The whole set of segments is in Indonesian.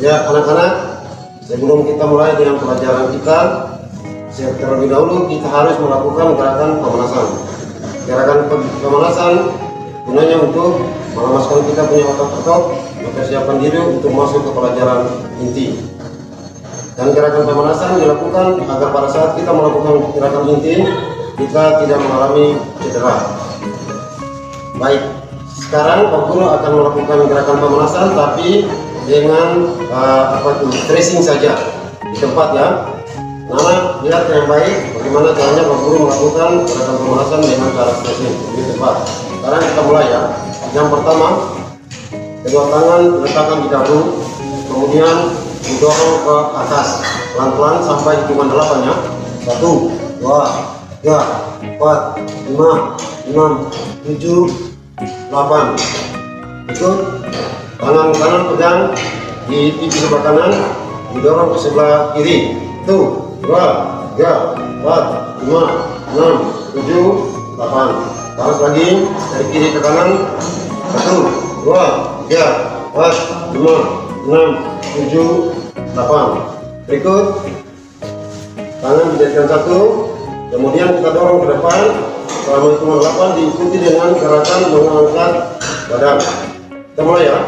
Ya anak-anak, sebelum kita mulai dengan pelajaran kita, terlebih dahulu kita harus melakukan gerakan pemanasan. Gerakan pemanasan gunanya untuk melemaskan kita punya otot-otot, mempersiapkan diri untuk masuk ke pelajaran inti. Dan gerakan pemanasan dilakukan agar pada saat kita melakukan gerakan inti, kita tidak mengalami cedera. Baik, sekarang Pak Guru akan melakukan gerakan pemanasan tapi dengan stretching saja di tempat ya. Nana lihat yang baik bagaimana caranya Pak Guru melakukan gerakan pemanasan dengan cara stretching di tempat. Sekarang kita mulai ya. Yang pertama, kedua tangan diletakkan di dagu, kemudian didorong ke atas pelan-pelan sampai hitungan 8 ya. 1, 2, 3, 4, 5, 6, 7, 8. Itu tangan kanan pegang di pipi sebelah kanan, didorong ke sebelah kiri. 1, 2, 3, 4, 5, 6, 7, 8. Balas lagi dari kiri ke kanan. 1, 2, 3, 4, 5, 6, 7, 8. Berikut tangan dijadikan satu, kemudian kita dorong ke depan selama hitungan 8, diikuti dengan gerakan mengangkat badan. Kita mulai ya.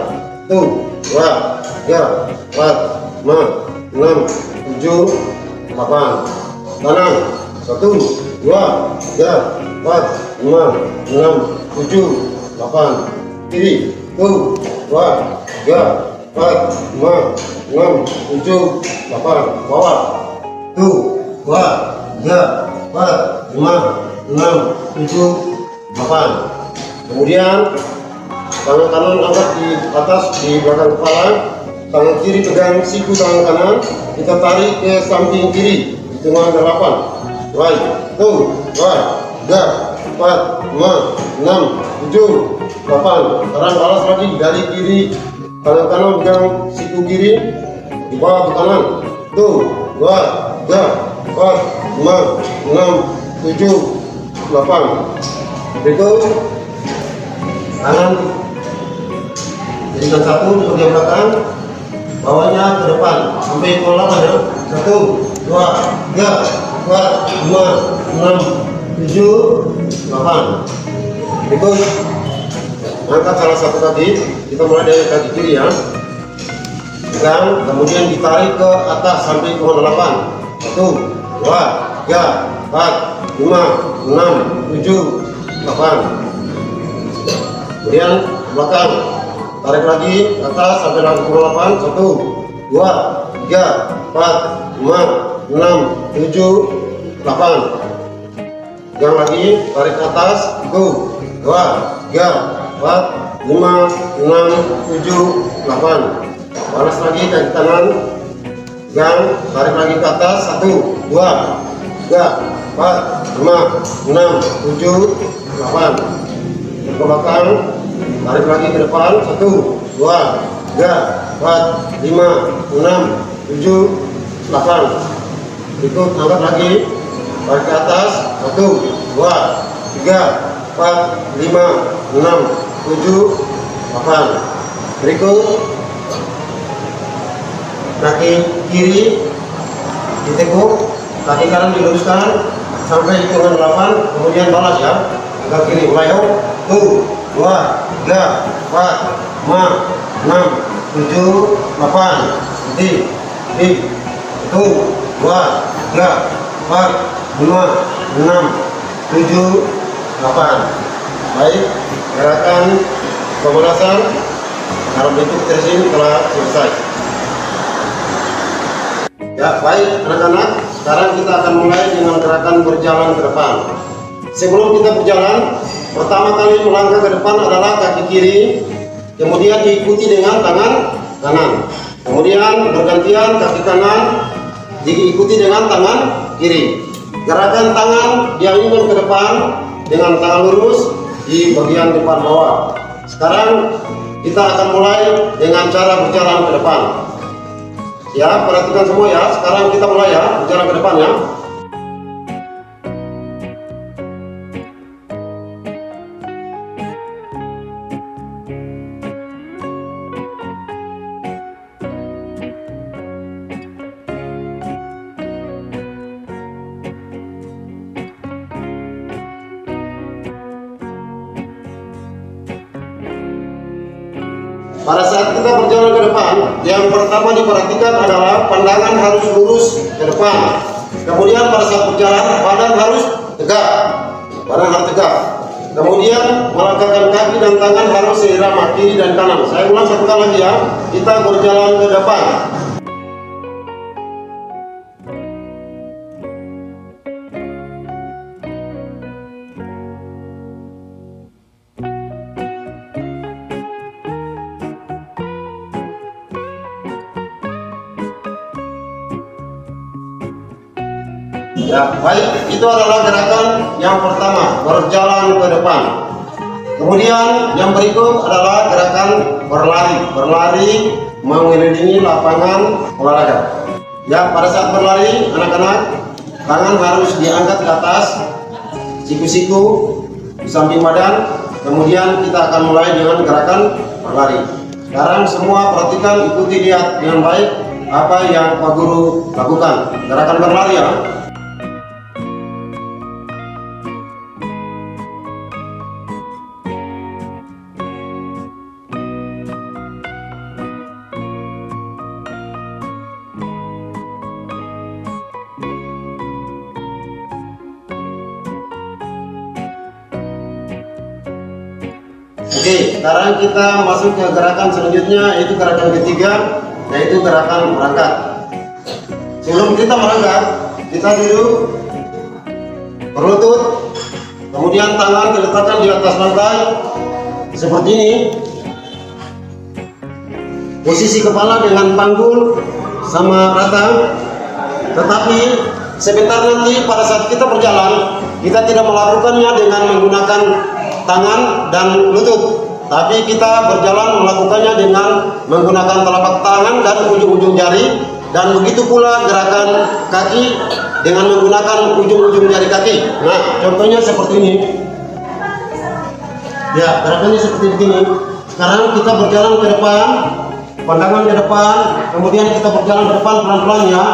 1, 2, 3, 4, 5, 6, 7, 8. Kanan 1, 2, 3, 4, 5, 6, 7, 8. Kiri 1, 2, 3, 4, 5, 6, 7, 8. Bawah 1, 2, 3, 4, 5, 6, 7, 8. Kemudian tangan kanan angkat di atas di belakang kepala, tangan kiri pegang siku tangan kanan, kita tarik ke samping kiri hitungan 8. Baik, 1, 2, 3, 4, 5, 6, 7, 8. Sekarang balas lagi dari kiri, tangan kanan pegang siku kiri di bawah ke kanan. 1, 2, 3, 4, 5, 6, 7, 8. Berikut tangan jadikan satu di bagian belakang, bawahnya ke depan sampai hitungan 8 ya. 1, 2, 3, 4, 5, 6, 7, 8. Berikut angkat salah satu kaki, kita mulai dari kaki kiri ya. Pegang, kemudian ditarik ke atas sampai hitungan 8. 1, 2, 3, 4, 5, 6, 7, 8. Kemudian belakang, tarik lagi ke atas sampai hitungan 8. 1, 2, 3, 4, 5, 6, 7, 8. Pegang lagi, tarik ke atas. 1, 2, 3, 4, 5, 6, 7, 8. Balas lagi kaki kanan, pegang, tarik lagi ke atas. 1, 2, 3, 4, 5, 6, 7, 8. Ke belakang, tarik lagi ke depan. 1, 2, 3, 4, 5, 6, 7, 8. Berikut angkat lagi, tarik ke atas. 1, 2, 3, 4, 5, 6, 7, 8. Berikut kaki kiri ditekuk, kaki kanan diluruskan sampai hitungan 8, kemudian balas ya. Kaki kiri mulai yuk. 1, 2, 3, 4, 5, 6, 7, 8. Nanti 1, 2, 3, 4, 5, 6, 7, 8. Baik, gerakan pemanasan dalam bentuk stretching telah selesai. Ya, baik anak-anak, sekarang kita akan mulai dengan gerakan berjalan ke depan. Sebelum kita berjalan, pertama kali melangkah ke depan adalah kaki kiri, kemudian diikuti dengan tangan kanan. Kemudian bergantian kaki kanan diikuti dengan tangan kiri. Gerakan tangan dialihkan ke depan dengan tangan lurus di bagian depan bawah. Sekarang kita akan mulai dengan cara berjalan ke depan. Ya, perhatikan semua ya. Sekarang kita mulai ya, berjalan ke depan ya. pada saat kita berjalan ke depan, yang pertama diperhatikan adalah pandangan harus lurus ke depan. Kemudian pada saat berjalan, badan harus tegak. Badan harus tegak. Kemudian melangkahkan kaki dan tangan harus seirama kiri dan kanan. Saya ulang satu kali lagi ya. Kita berjalan ke depan. Ya, baik, itu adalah gerakan yang pertama, berjalan ke depan. Kemudian yang berikut adalah gerakan berlari. Berlari mengelilingi lapangan olahraga. Ya, pada saat berlari, anak-anak, tangan harus diangkat ke atas, siku-siku di samping badan. Kemudian kita akan mulai dengan gerakan berlari. Sekarang semua perhatikan, ikuti, lihat dengan baik apa yang Pak Guru lakukan. Gerakan berlari ya. Oke, sekarang kita masuk ke gerakan selanjutnya, yaitu gerakan ketiga, yaitu gerakan merangkak. Sebelum kita merangkak, kita duduk berlutut, kemudian tangan diletakkan di atas lantai seperti ini. Posisi kepala dengan panggul sama rata, tetapi sebentar nanti pada saat kita berjalan, kita tidak melakukannya dengan menggunakan tangan dan lutut, tapi kita berjalan melakukannya dengan menggunakan telapak tangan dan ujung-ujung jari, dan begitu pula gerakan kaki dengan menggunakan ujung-ujung jari kaki. Nah, contohnya seperti ini. Ya, gerakannya seperti ini. Sekarang kita berjalan ke depan, pandangan ke depan, kemudian kita berjalan ke depan pelan-pelan ya.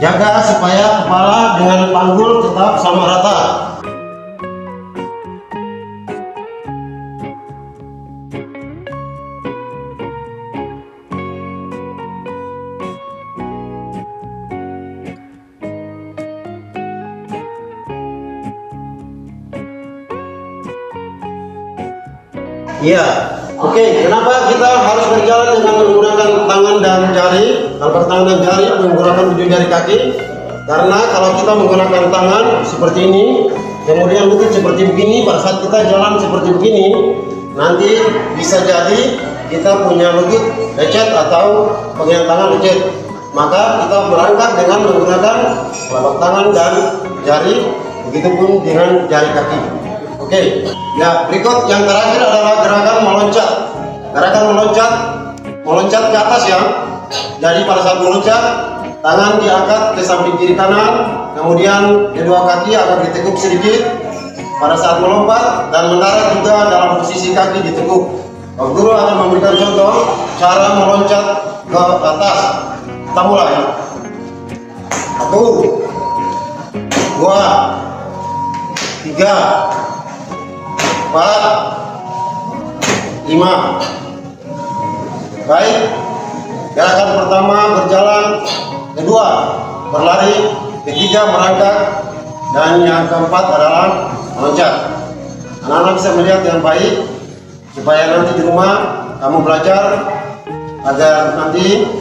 Jaga supaya kepala dengan panggul tetap sama rata. Iya, oke. Kenapa kita harus berjalan dengan menggunakan tangan dan jari, telapak tangan dan jari, menggunakan ujung jari kaki? Karena kalau kita menggunakan tangan seperti ini, kemudian lutut seperti begini, pada saat kita jalan seperti begini, nanti bisa jadi kita punya lutut lecet atau bagian tangan lecet. Maka kita berangkat dengan menggunakan telapak tangan dan jari, begitupun dengan jari kaki. Oke, ya berikut yang terakhir adalah gerakan meloncat. Gerakan meloncat ke atas ya. Jadi pada saat meloncat, tangan diangkat ke samping kiri kanan, kemudian kedua kaki akan ditekuk sedikit. Pada saat melompat dan mendarat juga dalam posisi kaki ditekuk. Pak Guru akan memberikan contoh cara meloncat ke atas. Kita mulai. 1, 2, 3, 4, 5. Baik, gerakan pertama berjalan, kedua berlari, ketiga merangkak, dan yang keempat adalah meloncat. Anak-anak bisa melihat dengan baik supaya nanti di rumah kamu belajar agar nanti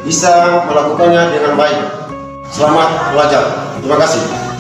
bisa melakukannya dengan baik. Selamat belajar. Terima kasih.